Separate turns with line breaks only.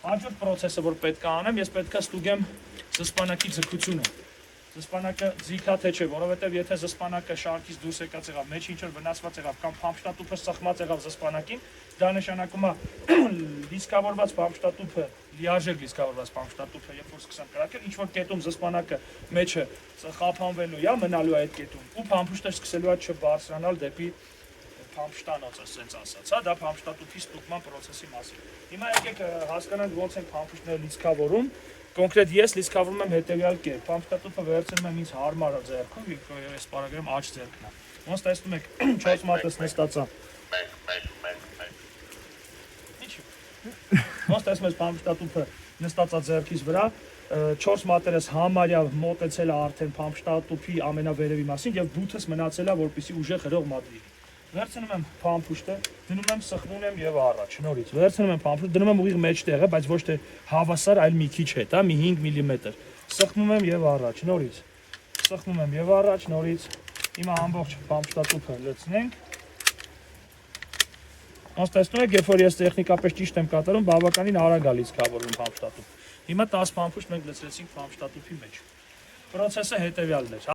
Հաջորդ process-ը, որ պետք է անեմ, ես պետք է ստուգեմ զսպանակի ձգությունը։ Զսպանակը ձիգա թե չէ, որովհետև եթե զսպանակը շարքից դուրս եկած եղավ, մեջ ինչ-որ վնասված եղավ կամ փամփշտատուփը սխմած եղավ զսպանակին, դա նշանակում է լիցքավորված փամփշտատուփը, լիարժեք լիցքավորված փամփշտատուփը, երբ որ սկսեմ կրակել, ինչ-որ կետում զսպանակը մեջը խափանվելու է, մնալու է այդ կետում, ու փամփուշտը սկսելու է չբարձրանալ դեպի փամփշտանոցը, ասենց ասած, հա, դա փամփշտատուփի ստուգման process-ի մասին։ Հիմա եկեք հասկանանք ոնց են փամփուշտները լիցքավորում։ Կոնկրետ ես լիցքավորում եմ հետևյալ կերպ։ Փամփշտատուփը վերցնում եմ ինձ հարմար ձեռքով, այս պարագայում աջ ձեռքն է։ Ոնց տեսնում եք 4 մատս նստած է։ Ինչու։ Ոնց տեսնում եք փամփշտատուփը նստած է ձեռքիս վրա, 4 մատերս համարյա մոտեցել է արդեն փամփշտատուփի ամենավերևի մասին եւ բութս մնացել է, որպեսզի ուժեղ հրող մատրի։ Վերցնում եմ փամփուշտը, դնում եմ, սխմում եմ եւ առաջ, նորից։ Վերցնում եմ փամփուշտը, դնում եմ ուղիղ մեջտեղը, բայց ոչ թե հավասար, այլ մի քիչ հետ, հա, մի 5 մմ։ Սխմում եմ եւ առաջ, նորից։ Սխմում եմ եւ առաջ, նորից։ Հիմա ամբողջ փամփշտատուփը լցնենք։ Ոնց տեսնում եք, երբ որ ես տեխնիկապես ճիշտ եմ կատարում, բավականին արագ է լիցքավորվում փամփշտատուփը։ Հիմա 10 փամփուշտ մենք լցրեցինք փամփշտատուփի մեջ։ Process-ը հետևյալն է։